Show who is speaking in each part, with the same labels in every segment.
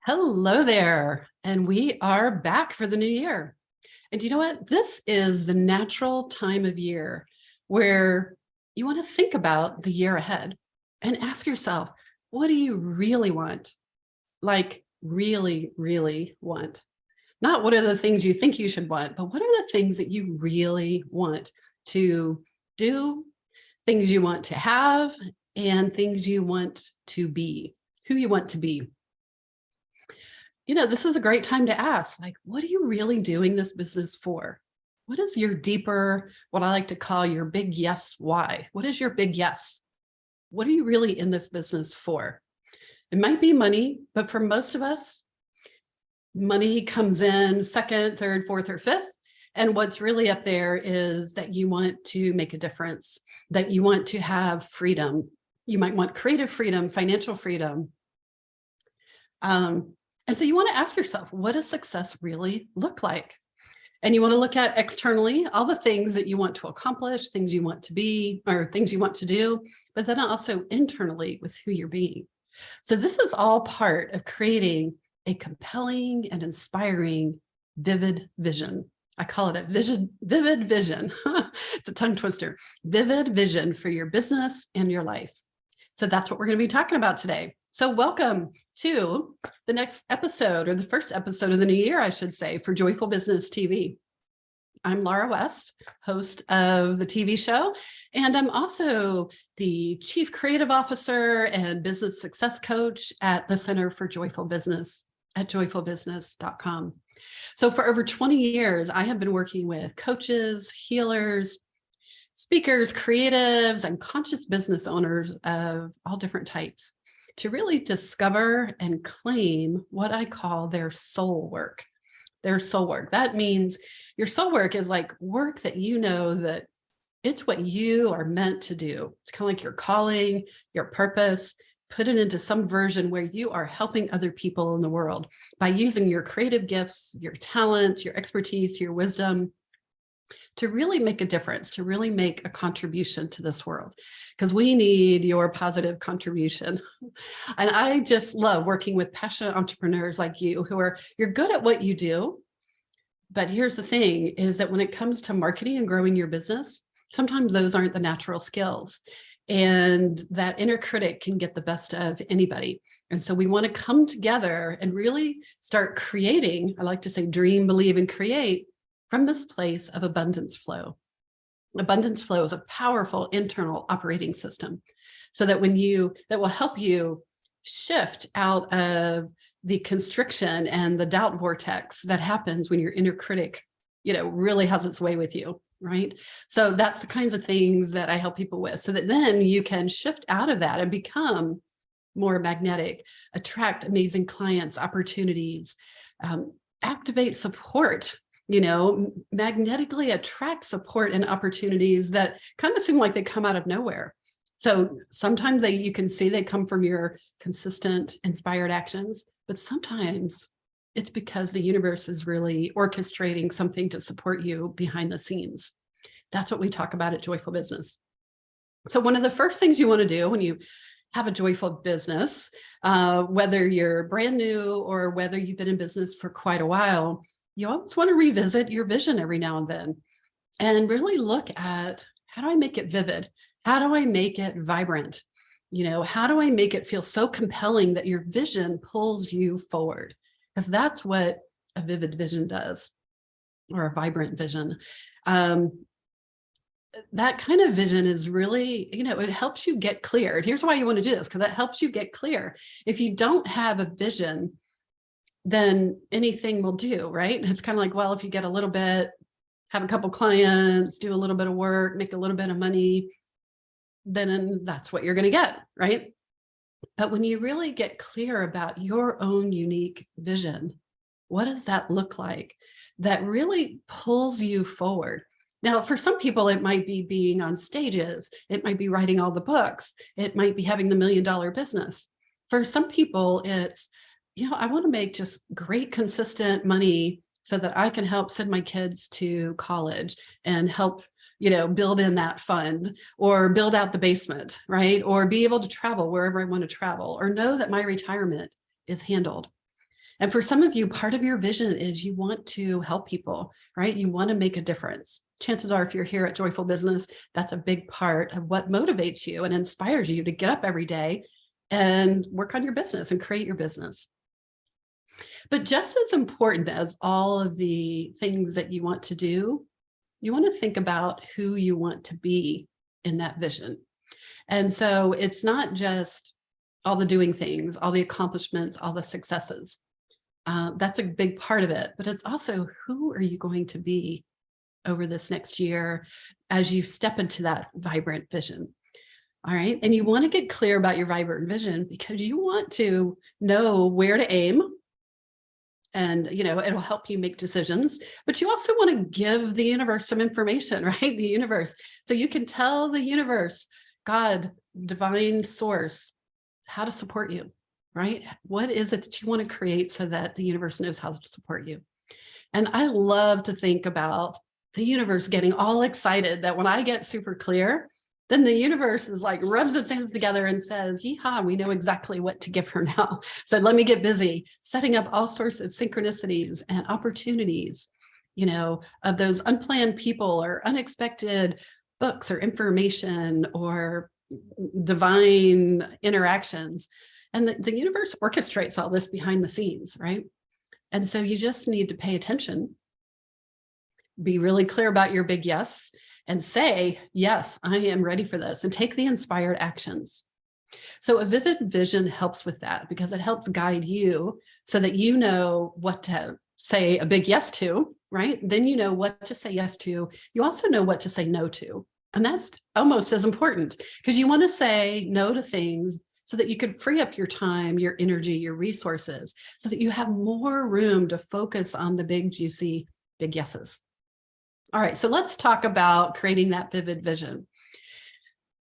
Speaker 1: Hello there, and we are back for the new year. And you know what? This is the natural time of year where you want to think about the year ahead and ask yourself, what do you really want? Like really, really want? Not what are the things you think you should want, but what are the things that you really want to do, things you want to have, and things you want to be, who you want to be. This is a great time to ask, like, what are you really doing this business for? What is your deeper, what I like to call your big yes why? What is your big yes? What are you really in this business for? It might be money, but for most of us, money comes in second, third, fourth, or fifth. And what's really up there is that you want to make a difference, that you want to have freedom. You might want creative freedom, financial freedom. And so you want to ask yourself, what does success really look like? And you want to look at externally all the things that you want to accomplish, things you want to be, or things you want to do, but then also internally with who you're being. So this is all part of creating a compelling and inspiring, vivid vision. I call it a vivid vision. It's a tongue twister. Vivid vision for your business and your life. So that's what we're going to be talking about today. So welcome to the next episode, or the first episode of the new year, I should say, for Joyful Business TV. I'm Laura West, host of the TV show, and I'm also the Chief Creative Officer and Business Success Coach at the Center for Joyful Business at joyfulbusiness.com. So for over 20 years, I have been working with coaches, healers, speakers, creatives, and conscious business owners of all different types to really discover and claim what I call their soul work. Their soul work. That means your soul work is like work that you know that it's what you are meant to do. It's kind of like your calling, your purpose. Put it into some version where you are helping other people in the world by using your creative gifts, your talents, your expertise, your wisdom, to really make a difference, to really make a contribution to this world, because we need your positive contribution. And I just love working with passionate entrepreneurs like you you're good at what you do. But here's the thing is that when it comes to marketing and growing your business, sometimes those aren't the natural skills. And that inner critic can get the best of anybody. And so we want to come together and really start creating, I like to say, dream, believe, and create from this place of abundance flow. Abundance flow is a powerful internal operating system so that that will help you shift out of the constriction and the doubt vortex that happens when your inner critic, really has its way with you, right? So that's the kinds of things that I help people with, so that then you can shift out of that and become more magnetic, attract amazing clients, opportunities, activate support, magnetically attract support and opportunities that kind of seem like they come out of nowhere. So sometimes you can see they come from your consistent, inspired actions, but sometimes it's because the universe is really orchestrating something to support you behind the scenes. That's what we talk about at Joyful Business. So one of the first things you want to do when you have a joyful business, whether you're brand new or whether you've been in business for quite a while, you always want to revisit your vision every now and then and really look at, how do I make it vivid? How do I make it vibrant? How do I make it feel so compelling that your vision pulls you forward? Because that's what a vivid vision does, or a vibrant vision. That kind of vision is really, it helps you get clear. Here's why you want to do this, because it helps you get clear. If you don't have a vision, then anything will do, right? It's kind of like, well, if you get a little bit, have a couple clients, do a little bit of work, make a little bit of money, then that's what you're going to get, right? But when you really get clear about your own unique vision, what does that look like? That really pulls you forward. Now, for some people, it might be being on stages. It might be writing all the books. It might be having the $1 million business. For some people, it's, I want to make just great, consistent money so that I can help send my kids to college and help, build in that fund, or build out the basement, right? Or be able to travel wherever I want to travel, or know that my retirement is handled. And for some of you, part of your vision is you want to help people, right? You want to make a difference. Chances are, if you're here at Joyful Business, that's a big part of what motivates you and inspires you to get up every day and work on your business and create your business. But just as important as all of the things that you want to do, you want to think about who you want to be in that vision. And so it's not just all the doing things, all the accomplishments, all the successes. That's a big part of it, but it's also, who are you going to be over this next year as you step into that vibrant vision? All right. And you want to get clear about your vibrant vision because you want to know where to aim. And, it'll help you make decisions, but you also want to give the universe some information, right? The universe. So you can tell the universe, God, divine source, how to support you, right? What is it that you want to create so that the universe knows how to support you? And I love to think about the universe getting all excited that when I get super clear, then the universe is like, rubs its hands together and says, yeehaw, we know exactly what to give her now. So let me get busy setting up all sorts of synchronicities and opportunities, of those unplanned people or unexpected books or information or divine interactions. And the universe orchestrates all this behind the scenes, right? And so you just need to pay attention, be really clear about your big yes, and say, yes, I am ready for this, and take the inspired actions. So a vivid vision helps with that because it helps guide you so that you know what to say a big yes to, right? Then you know what to say yes to. You also know what to say no to. And that's almost as important because you want to say no to things so that you can free up your time, your energy, your resources, so that you have more room to focus on the big, juicy, big yeses. All right, so let's talk about creating that vivid vision.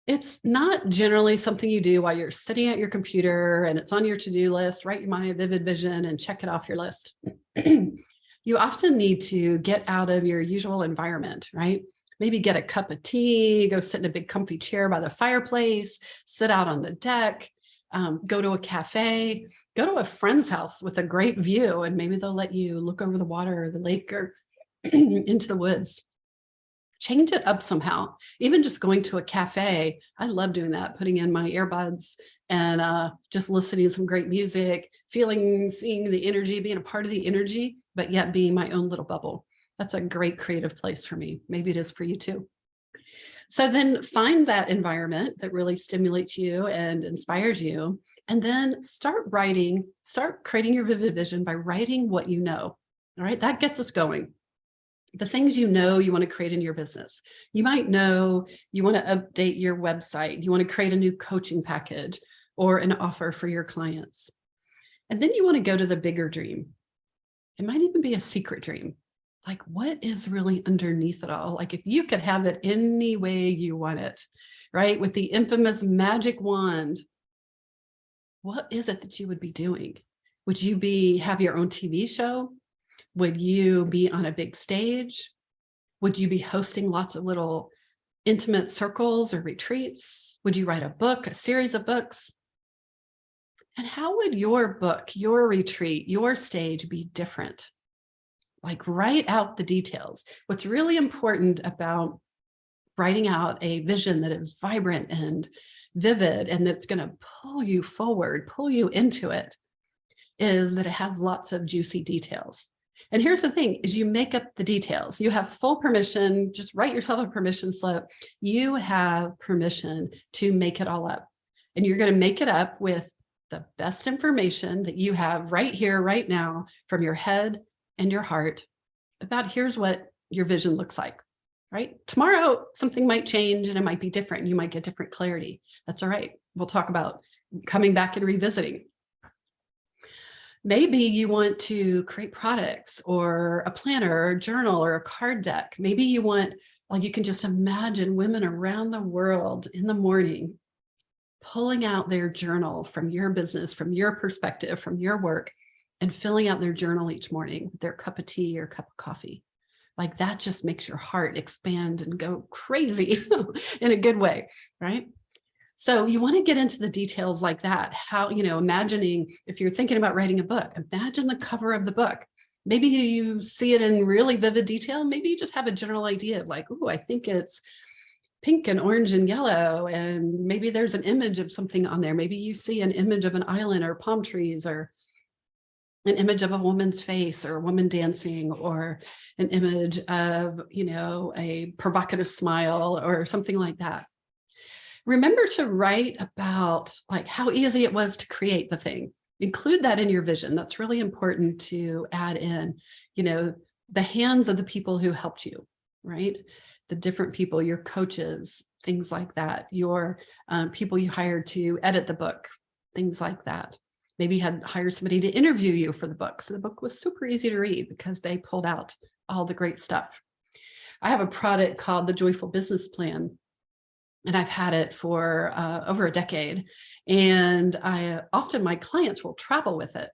Speaker 1: It's not generally something you do while you're sitting at your computer and it's on your to-do list, write my vivid vision and check it off your list. You often need to get out of your usual environment, right? Maybe get a cup of tea, go sit in a big comfy chair by the fireplace, sit out on the deck, go to a cafe, go to a friend's house with a great view, and maybe they'll let you look over the water or the lake or into the woods. Change it up somehow. Even just going to a cafe, I love doing that, putting in my earbuds and just listening to some great music, seeing the energy, being a part of the energy, but yet being my own little bubble. That's a great creative place for me. Maybe it is for you too. So then find that environment that really stimulates you and inspires you, and then start creating your vivid vision by writing what you know. All right, that gets us going. The things you want to create in your business. You might know you want to update your website. You want to create a new coaching package or an offer for your clients. And then you want to go to the bigger dream. It might even be a secret dream. Like, what is really underneath it all? Like, if you could have it any way you want it, right? With the infamous magic wand, what is it that you would be doing? Would you have your own TV show? Would you be on a big stage? Would you be hosting lots of little intimate circles or retreats? Would you write a book, a series of books? And how would your book, your retreat, your stage be different? Like, write out the details. What's really important about writing out a vision that is vibrant and vivid and that's going to pull you forward, pull you into it, is that it has lots of juicy details. And here's the thing, is you make up the details. You have full permission. Just write yourself a permission slip. You have permission to make it all up. And you're going to make it up with the best information that you have right here, right now, from your head and your heart about here's what your vision looks like, right? Tomorrow, something might change and it might be different. You might get different clarity. That's all right. We'll talk about coming back and revisiting. Maybe you want to create products or a planner or a journal or a card deck. Maybe you want, like, you can just imagine women around the world in the morning pulling out their journal from your business, from your perspective, from your work, and filling out their journal each morning with their cup of tea or cup of coffee. Like, that just makes your heart expand and go crazy in a good way, right? So you want to get into the details like that. How, imagining if you're thinking about writing a book, imagine the cover of the book. Maybe you see it in really vivid detail. Maybe you just have a general idea of like, oh, I think it's pink and orange and yellow. And maybe there's an image of something on there. Maybe you see an image of an island or palm trees, or an image of a woman's face or a woman dancing, or an image of, a provocative smile or something like that. Remember to write about like how easy it was to create the thing. Include that in your vision. That's really important to add in, the hands of the people who helped you, right? The different people, your coaches, things like that, your people you hired to edit the book, things like that. Maybe you had hired somebody to interview you for the book. So the book was super easy to read because they pulled out all the great stuff. I have a product called the Joyful Business Plan, and I've had it for over a decade. And often my clients will travel with it.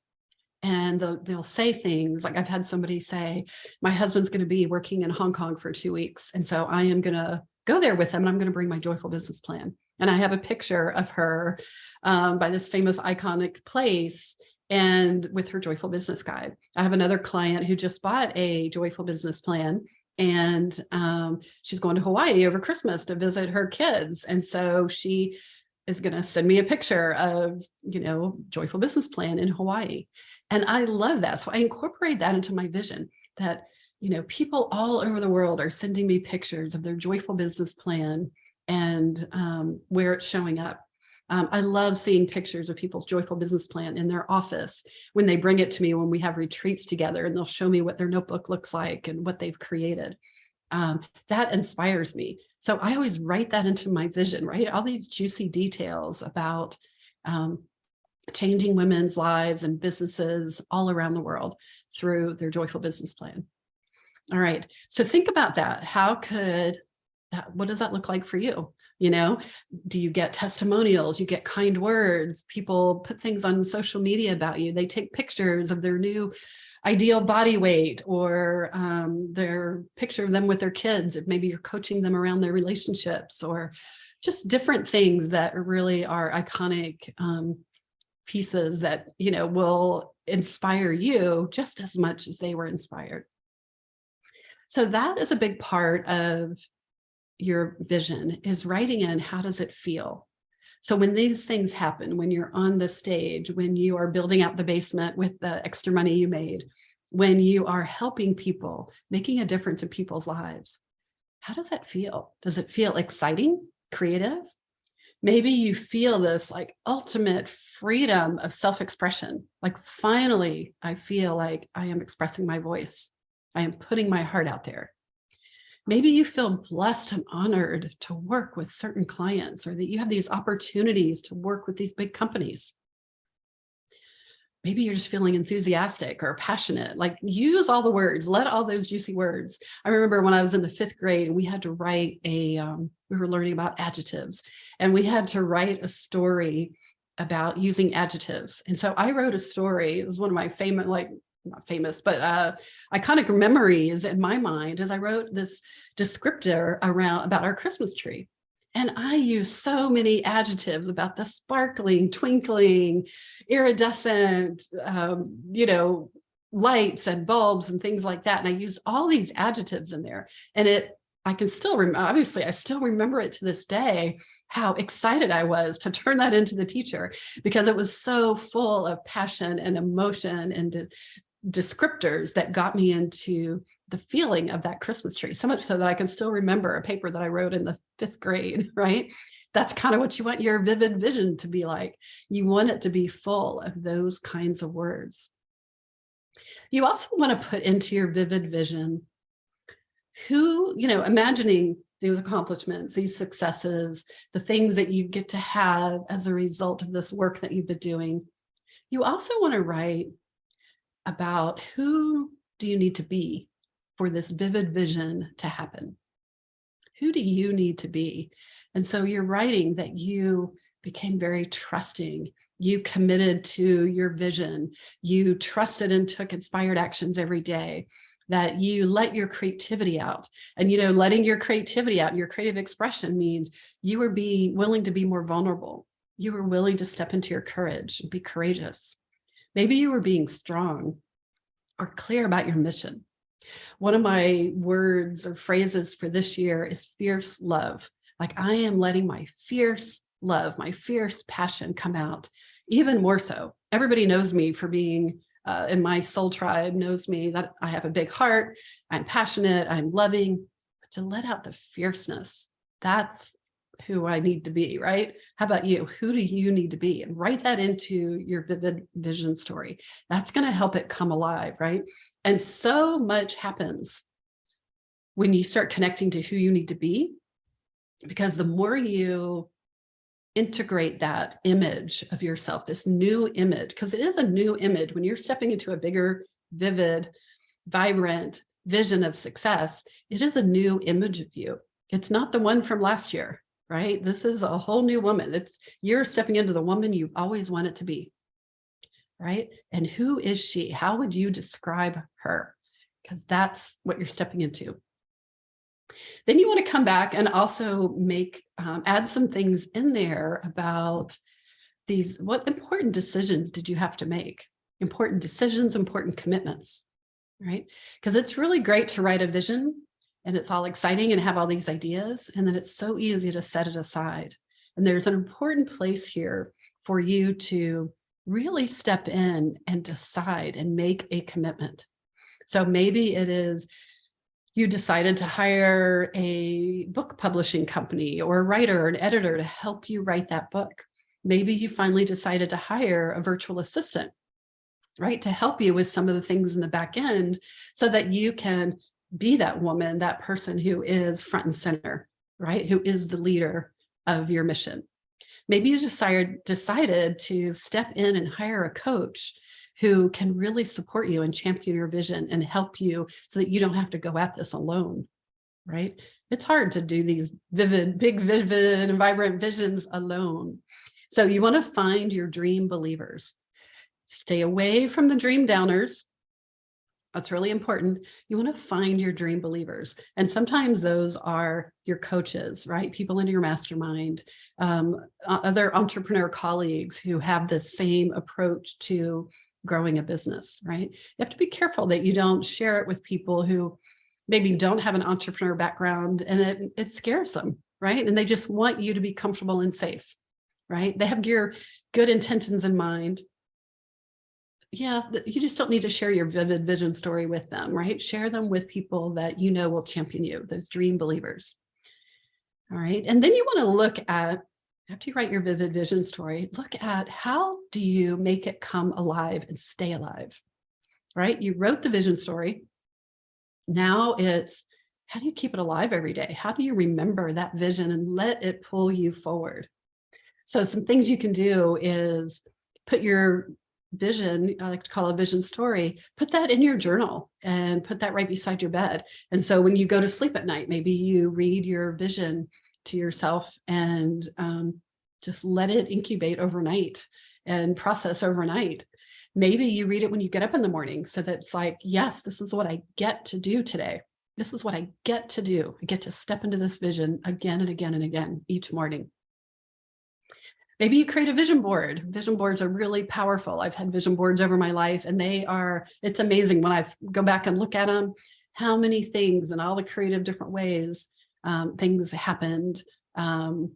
Speaker 1: And they'll say things like, I've had somebody say, my husband's going to be working in Hong Kong for 2 weeks. And so I am going to go there with him, and I'm going to bring my Joyful Business Plan. And I have a picture of her by this famous iconic place, and with her Joyful Business Guide. I have another client who just bought a Joyful Business Plan, and she's going to Hawaii over Christmas to visit her kids. And so she is going to send me a picture of, Joyful Business Plan in Hawaii. And I love that. So I incorporate that into my vision that, people all over the world are sending me pictures of their Joyful Business Plan and where it's showing up. I love seeing pictures of people's Joyful Business Plan in their office when they bring it to me when we have retreats together, and they'll show me what their notebook looks like and what they've created. That inspires me. So I always write that into my vision, right? All these juicy details about changing women's lives and businesses all around the world through their Joyful Business Plan. All right. So think about that. What does that look like for you? Do you get testimonials? You get kind words? People put things on social media about you. They take pictures of their new ideal body weight, or their picture of them with their kids. If maybe you're coaching them around their relationships, or just different things that really are iconic pieces that, will inspire you just as much as they were inspired. So that is a big part of your vision, is writing in, how does it feel? So when these things happen, when you're on the stage, when you are building out the basement with the extra money you made, when you are helping people, making a difference in people's lives, how does that feel? Does it feel exciting, creative? Maybe you feel this like ultimate freedom of self-expression. Like, finally, I feel like I am expressing my voice. I am putting my heart out there. Maybe you feel blessed and honored to work with certain clients, or that you have these opportunities to work with these big companies. Maybe you're just feeling enthusiastic or passionate. Like, use all the words, let all those juicy words. I remember when I was in the 5th grade, we had to write we were learning about adjectives, and we had to write a story about using adjectives. And so I wrote a story. It was one of my famous, not famous, but iconic memories in my mind, as I wrote this descriptor about our Christmas tree. And I used so many adjectives about the sparkling, twinkling, iridescent, lights and bulbs and things like that. And I used all these adjectives in there. And I can still remember, obviously, I still remember it to this day, how excited I was to turn that into the teacher, because it was so full of passion and emotion and descriptors that got me into the feeling of that Christmas tree, so much so that I can still remember a paper that I wrote in the 5th grade, right? That's kind of what you want your vivid vision to be like. You want it to be full of those kinds of words. You also want to put into your vivid vision imagining these accomplishments, these successes, the things that you get to have as a result of this work that you've been doing. You also want to write about who do you need to be for this vivid vision to happen? Who do you need to be? And so you're writing that you became very trusting. You committed to your vision. You trusted and took inspired actions every day. that you let your creativity out. And, letting your creativity out, your creative expression means you were being willing to be more vulnerable. You were willing to step into your courage and be courageous. Maybe you were being strong or clear about your mission. One of my words or phrases for this year is fierce love. Like, I am letting my fierce love, my fierce passion come out even more so. Everybody knows me for being in my soul tribe, knows me that I have a big heart, I'm passionate, I'm loving, but to let out the fierceness, that's who I need to be, right? How about you? Who do you need to be? And write that into your vivid vision story. That's going to help it come alive, right? And so much happens when you start connecting to who you need to be, because the more you integrate that image of yourself, this new image, because it is a new image. When you're stepping into a bigger, vivid, vibrant vision of success, it is a new image of you. It's not the one from last year, right? This is a whole new woman. You're stepping into the woman you've always wanted to be, right? And who is she? How would you describe her? Because that's what you're stepping into. Then you want to come back and also add some things in there about what important decisions did you have to make? Important decisions, important commitments, right? Because it's really great to write a vision and it's all exciting and have all these ideas, and then it's so easy to set it aside. And there's an important place here for you to really step in and decide and make a commitment. So maybe it is you decided to hire a book publishing company or a writer or an editor to help you write that book. Maybe you finally decided to hire a virtual assistant, right, to help you with some of the things in the back end so that you can be that woman, that person who is front and center, right, who is the leader of your mission. Maybe you decided to step in and hire a coach who can really support you and champion your vision and help you so that you don't have to go at this alone, right? It's hard to do these big vivid and vibrant visions alone. So you want to find your dream believers. Stay away from the dream downers. That's really important. You want to find your dream believers. And sometimes those are your coaches, right? People in your mastermind, other entrepreneur colleagues who have the same approach to growing a business, right? You have to be careful that you don't share it with people who maybe don't have an entrepreneur background and it scares them, right? And they just want you to be comfortable and safe, right? They have your good intentions in mind. Yeah, you just don't need to share your vivid vision story with them, right? Share them with people that you know will champion you, those dream believers. All right. And then you want to look at, after you write your vivid vision story, look at how do you make it come alive and stay alive, right? You wrote the vision story. Now it's, how do you keep it alive every day? How do you remember that vision and let it pull you forward? So some things you can do is put your vision, I like to call a vision story, put that in your journal and put that right beside your bed. And so when you go to sleep at night, maybe you read your vision to yourself and just let it incubate overnight and process overnight. Maybe you read it when you get up in the morning so that it's like, yes, this is what I get to do today. This is what I get to do. I get to step into this vision again and again and again each morning. Maybe you create a vision board. Vision boards are really powerful. I've had vision boards over my life and it's amazing when I go back and look at them, how many things and all the creative different ways things happened from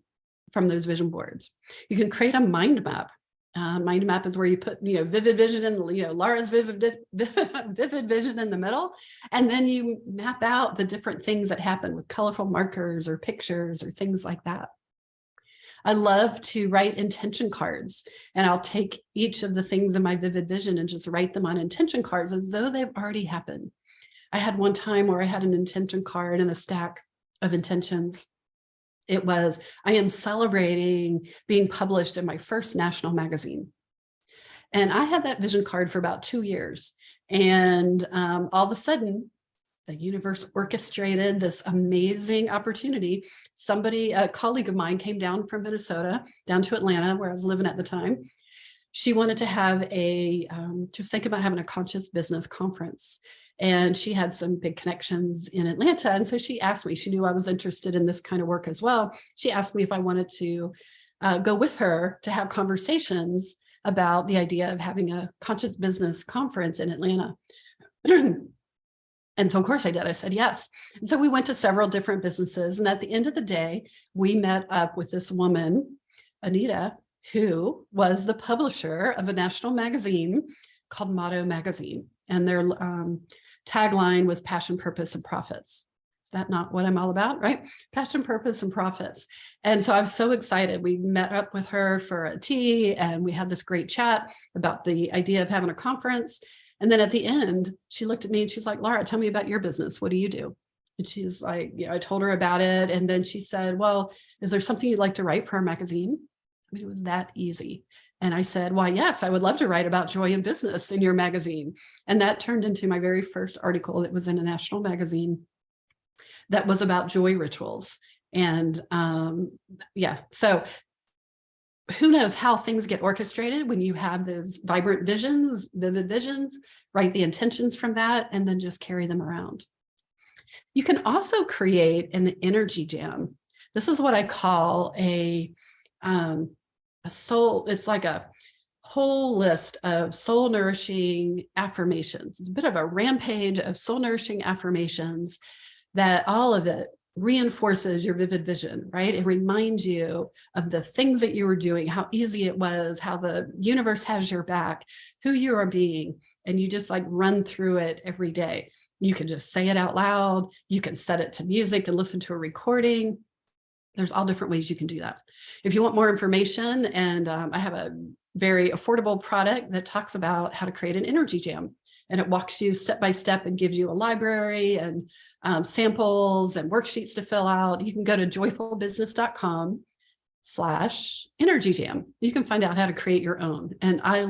Speaker 1: those vision boards. You can create a mind map. Mind map is where you put, vivid vision and, Laura's vivid vision in the middle. And then you map out the different things that happen with colorful markers or pictures or things like that. I love to write intention cards, and I'll take each of the things in my vivid vision and just write them on intention cards as though they've already happened. I had one time where I had an intention card and a stack of intentions. It was, I am celebrating being published in my first national magazine. And I had that vision card for about 2 years. And all of a sudden, the universe orchestrated this amazing opportunity. A colleague of mine came down from Minnesota, down to Atlanta, where I was living at the time, she wanted to have she was thinking about having a conscious business conference. And she had some big connections in Atlanta. And so she asked me, she knew I was interested in this kind of work as well. She asked me if I wanted to go with her to have conversations about the idea of having a conscious business conference in Atlanta. And so, of course, I did. I said yes. And so we went to several different businesses. And at the end of the day, we met up with this woman, Anita, who was the publisher of a national magazine called Motto Magazine. And their tagline was passion, purpose, and profits. Is that not what I'm all about, right? Passion, purpose, and profits. And so I was so excited. We met up with her for a tea and we had this great chat about the idea of having a conference. And then at the end, she looked at me and she's like, Laura, tell me about your business. What do you do? And she's like, I told her about it. And then she said, well, is there something you'd like to write for our magazine? I mean, it was that easy. And I said, why, yes, I would love to write about joy in business in your magazine. And that turned into my very first article that was in a national magazine that was about joy rituals. And so who knows how things get orchestrated when you have those vibrant visions, vivid visions, write the intentions from that, and then just carry them around. You can also create an energy jam. This is what I call a soul, it's like a whole list of soul nourishing affirmations. It's a bit of a rampage of soul nourishing affirmations that all of it reinforces your vivid vision, right? It reminds you of the things that you were doing, how easy it was, how the universe has your back, who you are being, and you just like run through it every day. You can just say it out loud. You can set it to music and listen to a recording. There's all different ways you can do that. If you want more information, and I have a very affordable product that talks about how to create an energy jam. And it walks you step by step and gives you a library and samples and worksheets to fill out. You can go to joyfulbusiness.com/energy jam. You can find out how to create your own. And I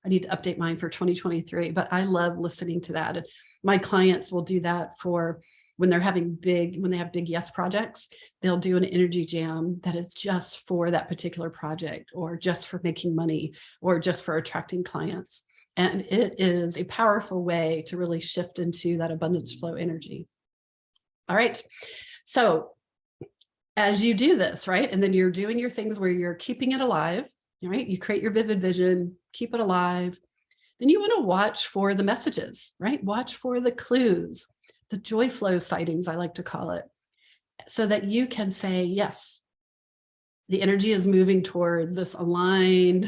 Speaker 1: need to update mine for 2023, but I love listening to that. And my clients will do that for when they have big yes projects. They'll do an energy jam that is just for that particular project, or just for making money, or just for attracting clients. And it is a powerful way to really shift into that abundance flow energy. All right. So as you do this, right, and then you're doing your things where you're keeping it alive, right? You create your vivid vision, keep it alive. Then you want to watch for the messages, right? Watch for the clues, the joy flow sightings, I like to call it, so that you can say, yes, the energy is moving towards this aligned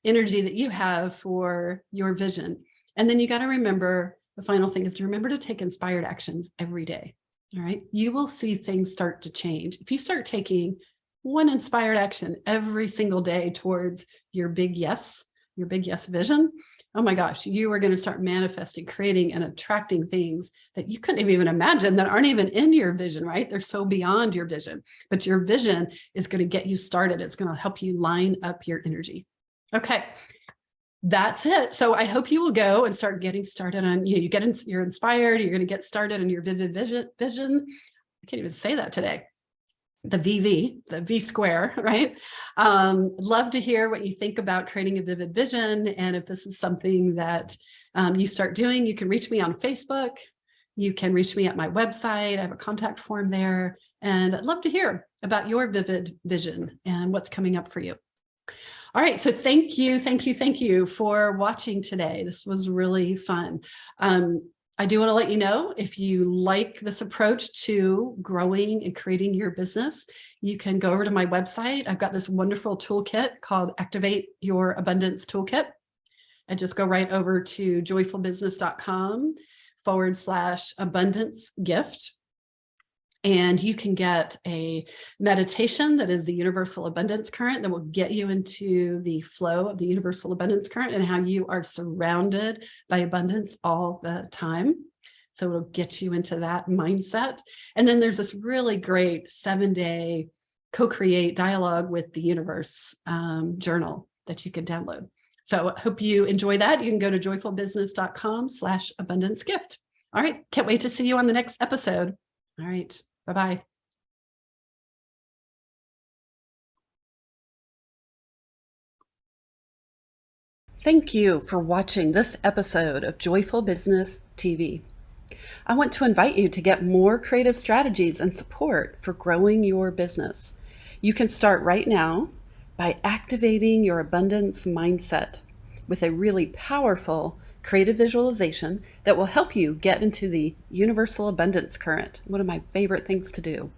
Speaker 1: energy that you have for your vision. And then you got to remember, the final thing is to remember to take inspired actions every day. All right. You will see things start to change. If you start taking one inspired action every single day towards your big yes vision, oh my gosh, you are going to start manifesting, creating, and attracting things that you couldn't even imagine, that aren't even in your vision, right? They're so beyond your vision, but your vision is going to get you started. It's going to help you line up your energy. Okay, that's it. So I hope you will go and start getting started on, you're inspired, you're going to get started on your vivid vision. I can't even say that today. The V square, right? Love to hear what you think about creating a vivid vision. And if this is something that you start doing, you can reach me on Facebook. You can reach me at my website. I have a contact form there. And I'd love to hear about your vivid vision and what's coming up for you. All right, so thank you for watching today. This was really fun. I do want to let you know, if you like this approach to growing and creating your business, you can go over to my website. I've got this wonderful toolkit called Activate Your Abundance Toolkit. And just go right over to joyfulbusiness.com/abundance gift. And you can get a meditation that is the universal abundance current that will get you into the flow of the universal abundance current and how you are surrounded by abundance all the time. So it'll get you into that mindset. And then there's this really great 7-day co-create dialogue with the universe journal that you can download. So I hope you enjoy that. You can go to joyfulbusiness.com/abundance gift. All right. Can't wait to see you on the next episode. All right. Bye-bye. Thank you for watching this episode of Joyful Business TV. I want to invite you to get more creative strategies and support for growing your business. You can start right now by activating your abundance mindset with a really powerful creative visualization that will help you get into the universal abundance current, one of my favorite things to do.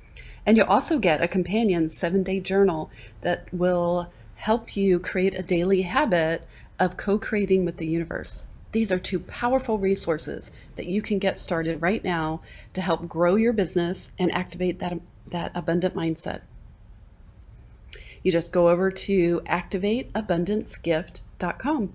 Speaker 1: And you'll also get a companion 7-day journal that will help you create a daily habit of co-creating with the universe. These are two powerful resources that you can get started right now to help grow your business and activate that abundant mindset. You just go over to activateabundancegift.com.